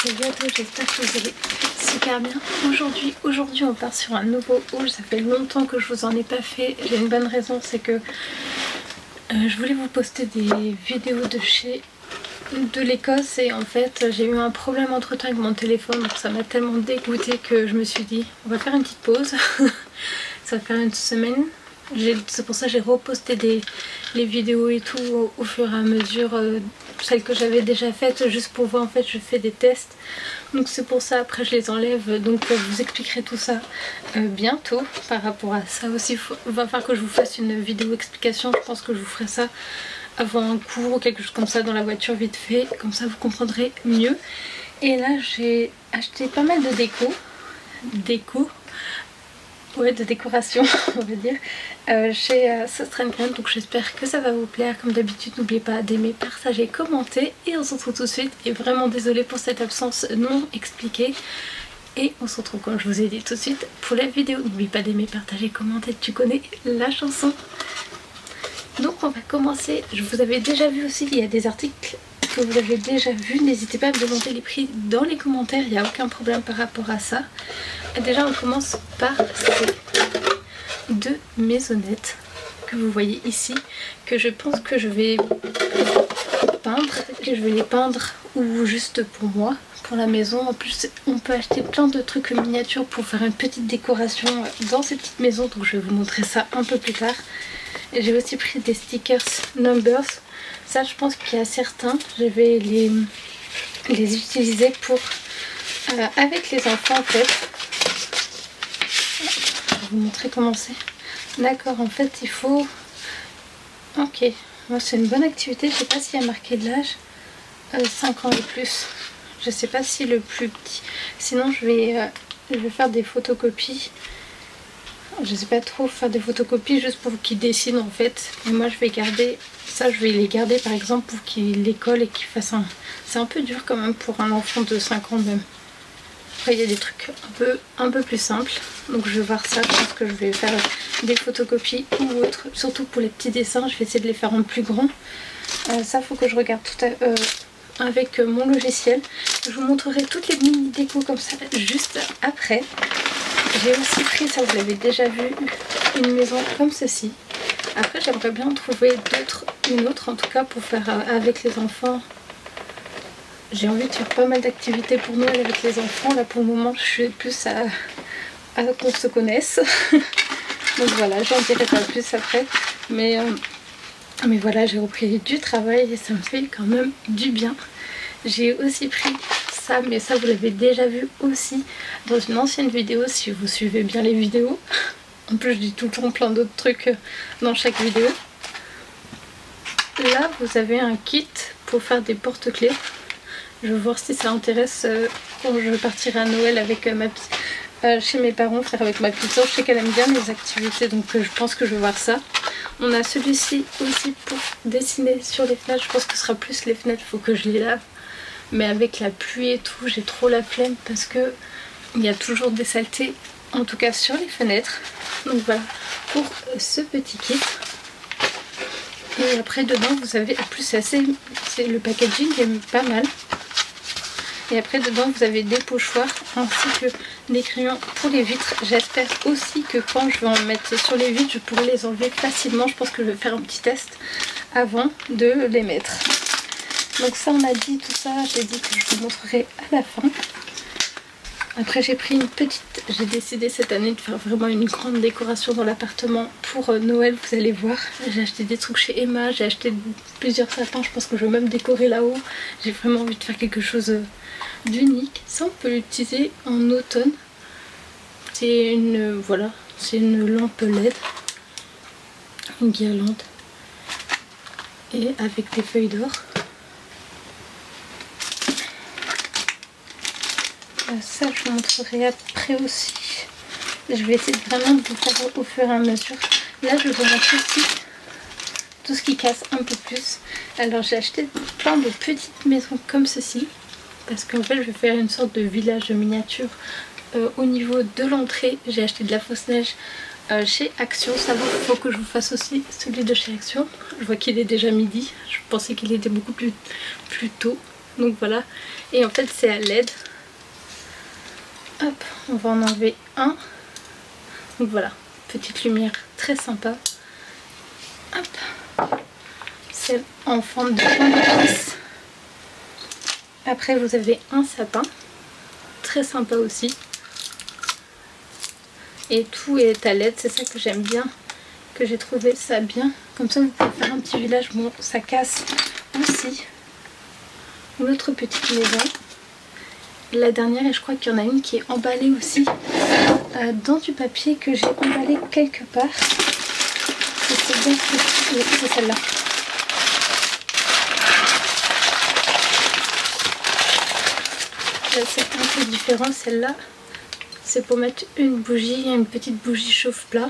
Salut à tous, j'espère que vous allez super bien. Aujourd'hui on part sur un nouveau haul. Ça fait longtemps que je vous en ai pas fait. J'ai une bonne raison, c'est que je voulais vous poster des vidéos de l'Écosse et en fait j'ai eu un problème entre temps avec mon téléphone, donc ça m'a tellement dégoûtée que je me suis dit on va faire une petite pause. Ça va faire une semaine. C'est pour ça que j'ai reposté les vidéos et tout au fur et à mesure, celles que j'avais déjà faites, juste pour voir. En fait je fais des tests, donc c'est pour ça. Après je les enlève, donc je vous expliquerai tout ça bientôt. Par rapport à ça aussi, il va falloir que je vous fasse une vidéo explication. Je pense que je vous ferai ça avant un cours ou quelque chose comme ça dans la voiture vite fait, comme ça vous comprendrez mieux. Et là j'ai acheté pas mal de de décoration on va dire, chez Sostre & Grant, donc j'espère que ça va vous plaire. Comme d'habitude n'oubliez pas d'aimer, partager, commenter et on se retrouve tout de suite. Et vraiment désolée pour cette absence non expliquée, et on se retrouve comme je vous ai dit tout de suite pour la vidéo. N'oublie pas d'aimer, partager, commenter, tu connais la chanson. Donc on va commencer. Je vous avais déjà vu aussi, il y a des articles que vous avez déjà vus, n'hésitez pas à me demander les prix dans les commentaires, il n'y a aucun problème par rapport à ça. Et déjà on commence par ces deux maisonnettes que vous voyez ici, que je pense que je vais peindre, et je vais les peindre ou juste pour moi, pour la maison. En plus on peut acheter plein de trucs miniatures pour faire une petite décoration dans ces petites maisons, donc je vais vous montrer ça un peu plus tard. J'ai aussi pris des stickers Numbers. Ça je pense qu'il y a certains, je vais les utiliser pour avec les enfants en fait. Je vais vous montrer comment c'est. D'accord, en fait il faut... Ok, moi c'est une bonne activité. Je sais pas s'il y a marqué de l'âge. 5 ans et plus. Je sais pas si le plus petit. Sinon je vais faire des photocopies. Je sais pas trop faire des photocopies juste pour qu'ils dessinent en fait. Et moi je vais garder ça, je vais les garder par exemple pour qu'ils les collent et qu'ils fassent un... C'est un peu dur quand même pour un enfant de 5 ans même. Après il y a des trucs un peu plus simples. Donc je vais voir ça, je pense que je vais faire des photocopies ou autre. Surtout pour les petits dessins, je vais essayer de les faire en plus grand. Ça faut que je regarde tout avec mon logiciel. Je vous montrerai toutes les mini décos comme ça juste après. J'ai aussi pris, ça vous l'avez déjà vu, une maison comme ceci. Après j'aimerais bien en trouver une autre en tout cas pour faire avec les enfants. J'ai envie de faire pas mal d'activités pour Noël avec les enfants. Là pour le moment je suis plus à qu'on se connaisse. Donc voilà, j'en dirai pas plus après. Mais voilà, j'ai repris du travail et ça me fait quand même du bien. J'ai aussi pris ça, mais ça vous l'avez déjà vu aussi dans une ancienne vidéo si vous suivez bien les vidéos. En plus je dis tout le temps plein d'autres trucs dans chaque vidéo. Là vous avez un kit pour faire des porte-clés. Je vais voir si ça intéresse quand je partirai à Noël avec chez mes parents, faire avec ma petite soeur. Je sais qu'elle aime bien les activités, donc je pense que je vais voir ça. On a celui-ci aussi pour dessiner sur les fenêtres. Je pense que ce sera plus les fenêtres, il faut que je les lave. Mais avec la pluie et tout, j'ai trop la flemme parce que il y a toujours des saletés, en tout cas sur les fenêtres. Donc voilà pour ce petit kit. Et après dedans vous avez, en plus c'est le packaging est pas mal. Et après dedans vous avez des pochoirs ainsi que des crayons pour les vitres. J'espère aussi que quand je vais en mettre sur les vitres je pourrai les enlever facilement. Je pense que je vais faire un petit test avant de les mettre. Donc ça on a dit tout ça, j'ai dit que je vous montrerai à la fin. Après j'ai pris j'ai décidé cette année de faire vraiment une grande décoration dans l'appartement pour Noël, vous allez voir. J'ai acheté des trucs chez Emma, j'ai acheté plusieurs sapins, je pense que je vais même décorer là-haut. J'ai vraiment envie de faire quelque chose d'unique. Ça on peut l'utiliser en automne. C'est voilà, c'est une lampe LED, une guirlande et avec des feuilles d'or. Ça je vous montrerai après aussi. Je vais essayer vraiment de vous faire au fur et à mesure. Là je vous montre aussi tout ce qui casse un peu plus. Alors j'ai acheté plein de petites maisons comme ceci, parce qu'en fait je vais faire une sorte de village miniature au niveau de l'entrée. J'ai acheté de la fausse neige chez Action. Ça il faut que je vous fasse aussi celui de chez Action. Je vois qu'il est déjà midi, je pensais qu'il était beaucoup plus tôt. Donc voilà, Et en fait c'est à LED. Hop, on va en enlever un. Donc voilà, petite lumière très sympa. Hop, celle en forme de point de pisse. Après vous avez un sapin, très sympa aussi. Et tout est à LED, c'est ça que j'aime bien, que j'ai trouvé ça bien. Comme ça vous pouvez faire un petit village. Bon, ça casse aussi. Une autre petite maison. La dernière, et je crois qu'il y en a une qui est emballée aussi dans du papier que j'ai emballé quelque part. Et c'est bien c'est celle-là. Là c'est un peu différent, celle-là. C'est pour mettre une bougie, une petite bougie chauffe-plat.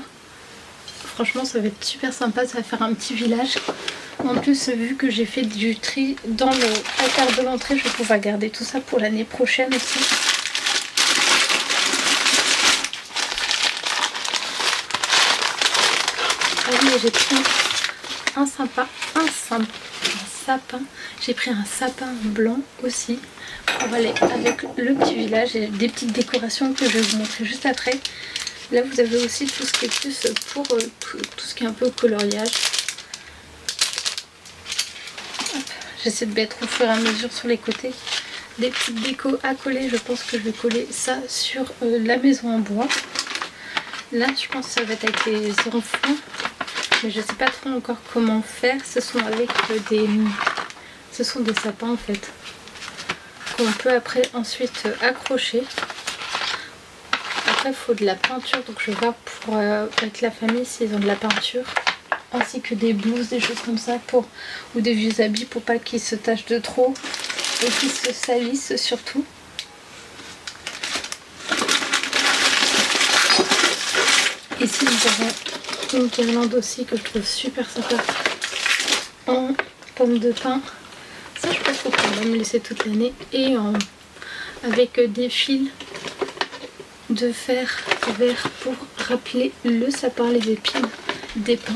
Franchement ça va être super sympa, ça va faire un petit village. En plus vu que j'ai fait du tri dans le placard de l'entrée, je vais pouvoir garder tout ça pour l'année prochaine aussi. Ah oui, j'ai pris un sapin. J'ai pris un sapin blanc aussi pour aller avec le petit village et des petites décorations que je vais vous montrer juste après. Là vous avez aussi tout ce qui est plus pour tout ce qui est un peu coloriage. J'essaie de mettre au fur et à mesure sur les côtés des petites décos à coller. Je pense que je vais coller ça sur la maison en bois. Là je pense que ça va être avec les enfants, mais je sais pas trop encore comment faire. Ce sont avec des sapins en fait, qu'on peut après ensuite accrocher. Après il faut de la peinture, donc je vais voir pour avec la famille s'ils ont de la peinture, ainsi que des blouses, des choses comme ça, ou des vieux habits pour pas qu'ils se tachent de trop et qu'ils se salissent surtout. Ici nous avons une guirlande aussi que je trouve super sympa en pomme de pin. Ça je pense qu'on peut même laisser toute l'année, et avec des fils de fer vert pour rappeler le sapin, les épines des pins.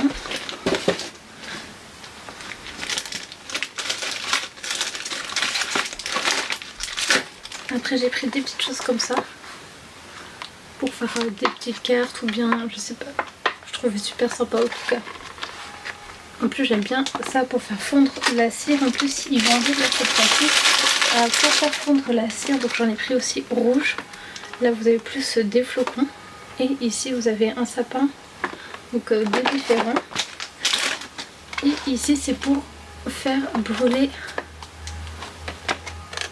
Après j'ai pris des petites choses comme ça pour faire des petites cartes, ou bien je sais pas, je trouvais super sympa en tout cas. En plus j'aime bien ça pour faire fondre la cire. En plus ils vendaient de la cette fois-ci pour faire fondre la cire, donc j'en ai pris aussi rouge. Là vous avez plus des flocons, et ici vous avez un sapin, donc deux différents. Et ici c'est pour faire brûler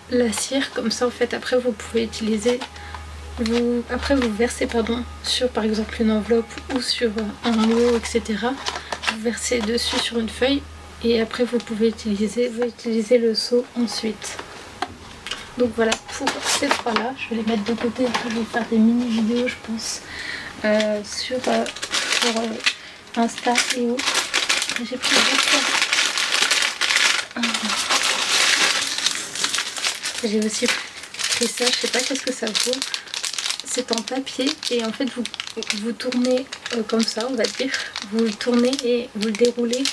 la cire, comme ça en fait après vous pouvez utiliser, après vous versez sur par exemple une enveloppe ou sur un mot, etc. Vous versez dessus sur une feuille, et après vous pouvez utiliser le seau ensuite. Donc voilà pour ces trois là, je vais les mettre de côté. Après je vais faire des mini vidéos je pense sur Insta et autres. J'ai pris j'ai aussi pris ça, je sais pas qu'est-ce que ça vaut. C'est en papier, et en fait vous tournez comme ça on va dire, vous le tournez et vous le déroulez,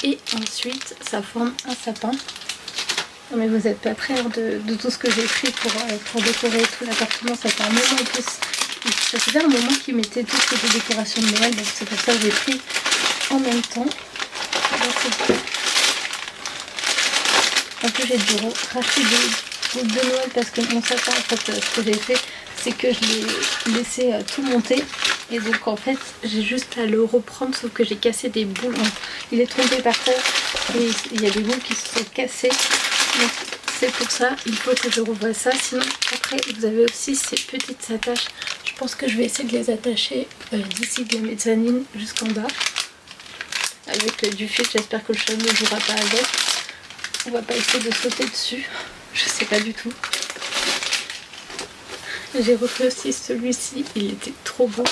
et ensuite ça forme un sapin. Non mais vous n'êtes pas prêts de tout ce que j'ai pris pour décorer tout l'appartement. Ça fait un moment en plus, ça faisait un moment qu'ils mettaient toutes ces décorations de Noël, donc c'est pour ça que j'ai pris en même temps. En plus j'ai dû racheter des boules de Noël parce que mon sapin, en fait ce que j'ai fait c'est que je l'ai laissé tout monter, et donc en fait j'ai juste à le reprendre, sauf que j'ai cassé des boules. Il est tombé par terre et il y a des boules qui se sont cassées, donc c'est pour ça il faut que je revoie ça. Sinon après vous avez aussi ces petites attaches, je pense que je vais essayer de les attacher d'ici de la mezzanine jusqu'en bas avec du fil. J'espère que le chat ne jouera pas avec, on va pas essayer de sauter dessus, je sais pas du tout. J'ai refait aussi celui-ci, il était trop beau.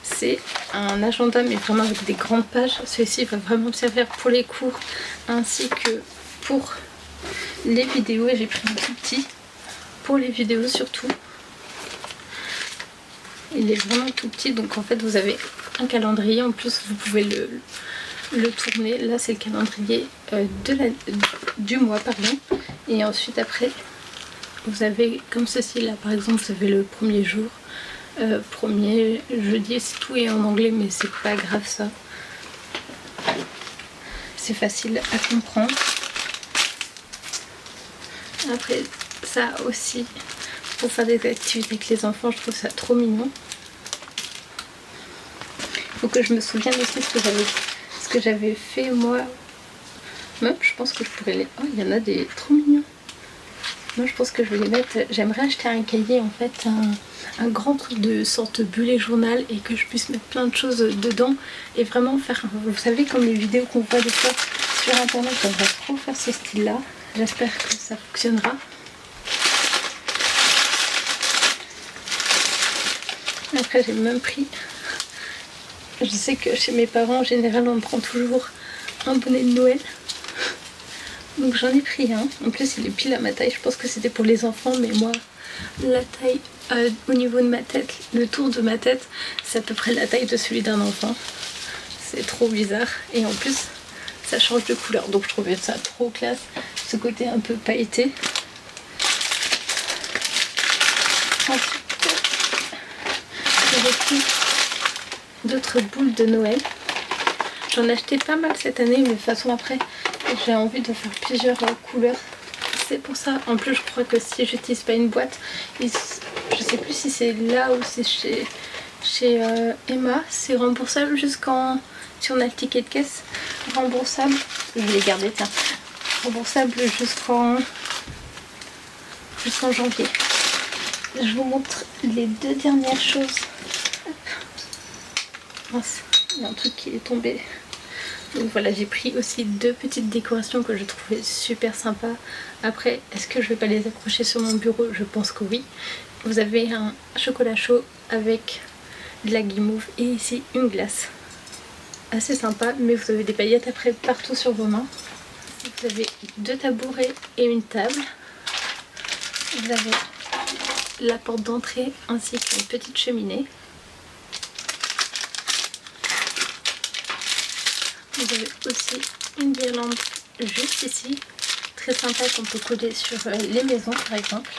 C'est un agenda mais vraiment avec des grandes pages. Celui-ci va vraiment me servir pour les cours ainsi que pour les vidéos, et j'ai pris un tout petit pour les vidéos surtout. Il est vraiment tout petit, donc en fait vous avez un calendrier, en plus vous pouvez le tourner. Là c'est le calendrier du mois, pardon. Et ensuite après vous avez comme ceci là, par exemple, vous avez le premier jour, premier jeudi, tout est en anglais, mais c'est pas grave ça. C'est facile à comprendre. Après ça aussi, pour faire des activités avec les enfants, je trouve ça trop mignon. Il faut que je me souvienne aussi ce que j'avais fait moi. Même je pense que je pourrais les... Oh, il y en a des trop mignons. Moi je pense que je vais les mettre... J'aimerais acheter un cahier en fait, un grand truc de sorte bullet journal et que je puisse mettre plein de choses dedans et vraiment faire... Vous savez, comme les vidéos qu'on voit des fois sur internet, j'aimerais trop faire ce style là. J'espère que ça fonctionnera. Après j'ai même pris... Je sais que chez mes parents en général on prend toujours un bonnet de Noël. Donc j'en ai pris un. En plus il est pile à ma taille. Je pense que c'était pour les enfants, mais moi la taille au niveau de ma tête, le tour de ma tête, c'est à peu près la taille de celui d'un enfant. C'est trop bizarre. Et en plus ça change de couleur. Donc je trouvais ça trop classe. Ce côté un peu pailleté. Ensuite j'avais pris d'autres boules de Noël. J'en ai acheté pas mal cette année, mais de toute façon après j'ai envie de faire plusieurs couleurs. C'est pour ça. En plus je crois que si j'utilise pas une boîte, je sais plus si c'est là ou c'est chez Emma, c'est remboursable jusqu'en... Si on a le ticket de caisse, remboursable, je vais les garder, tiens, remboursable jusqu'en janvier. Je vous montre les deux dernières choses. Mince, il y a un truc qui est tombé. Donc voilà, j'ai pris aussi deux petites décorations que je trouvais super sympas. Après, est-ce que je vais pas les accrocher sur mon bureau? Je pense que oui. Vous avez un chocolat chaud avec de la guimauve et ici une glace. Assez sympa, mais vous avez des paillettes après partout sur vos mains. Vous avez deux tabourets et une table. Vous avez la porte d'entrée ainsi qu'une petite cheminée. Vous avez aussi une guirlande juste ici, très sympa qu'on peut coller sur les maisons par exemple.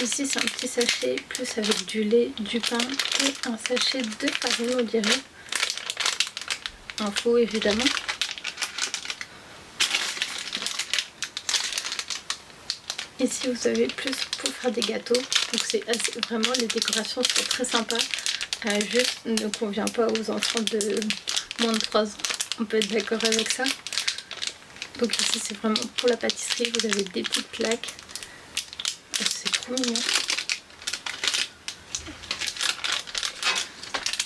Ici c'est un petit sachet plus avec du lait, du pain et un sachet de farine on dirait. Un faux évidemment. Ici vous avez plus pour faire des gâteaux, donc c'est vraiment les décorations sont très sympas. Juste ne convient pas aux enfants de moins de 3 ans, on peut être d'accord avec ça. Donc ici c'est vraiment pour la pâtisserie, vous avez des petites plaques, c'est trop mignon.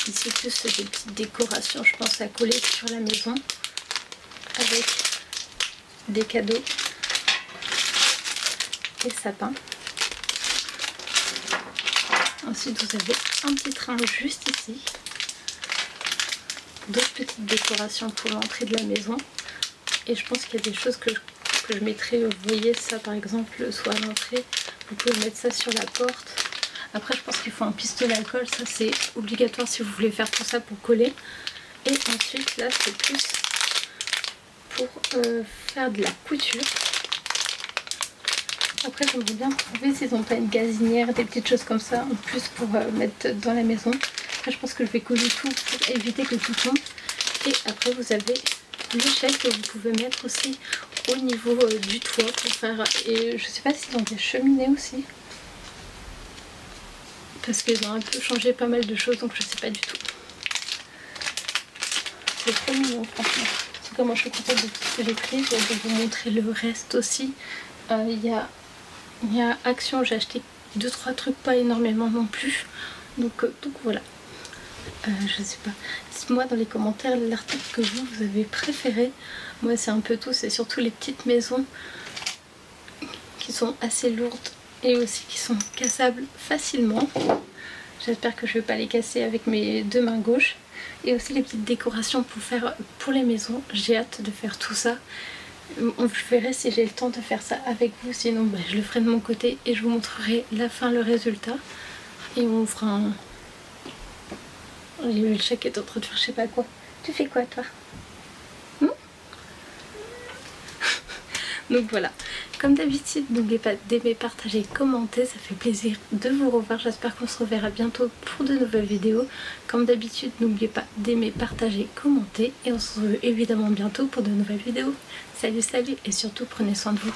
Ici plus des petites décorations, je pense à coller sur la maison avec des cadeaux et sapins. Ensuite vous avez un petit train juste ici. D'autres petites décorations pour l'entrée de la maison. Et je pense qu'il y a des choses que je mettrai, vous voyez ça par exemple, soit à l'entrée. Vous pouvez mettre ça sur la porte. Après je pense qu'il faut un pistolet à colle, ça c'est obligatoire si vous voulez faire tout ça pour coller. Et ensuite là c'est plus pour faire de la couture. Après j'aimerais bien trouver s'ils n'ont pas une gazinière, des petites choses comme ça en plus pour mettre dans la maison. Après je pense que je vais coller tout pour éviter que tout tombe. Et après vous avez l'échelle que vous pouvez mettre aussi au niveau du toit pour faire... Et je sais pas s'ils ont des cheminées aussi. Parce qu'ils ont un peu changé pas mal de choses donc je sais pas du tout. C'est trop mignon franchement. En tout cas moi je suis contente de tout ce que j'ai pris. Je vais vous montrer le reste aussi. Il y a Action, j'ai acheté 2-3 trucs, pas énormément non plus. Donc voilà. Je sais pas. Dites-moi dans les commentaires l'article que vous avez préféré. Moi c'est un peu tout, c'est surtout les petites maisons qui sont assez lourdes et aussi qui sont cassables facilement. J'espère que je vais pas les casser avec mes deux mains gauches. Et aussi les petites décorations pour faire pour les maisons. J'ai hâte de faire tout ça. Je verrai si j'ai le temps de faire ça avec vous, sinon bah, je le ferai de mon côté et je vous montrerai la fin, le résultat. Et on fera un... J'ai vu le chat qui est en train de faire je sais pas quoi. Tu fais quoi toi? Donc voilà. Comme d'habitude, n'oubliez pas d'aimer, partager, commenter, ça fait plaisir de vous revoir. J'espère qu'on se reverra bientôt pour de nouvelles vidéos. Comme d'habitude, n'oubliez pas d'aimer, partager, commenter et on se retrouve évidemment bientôt pour de nouvelles vidéos. Salut, salut et surtout prenez soin de vous.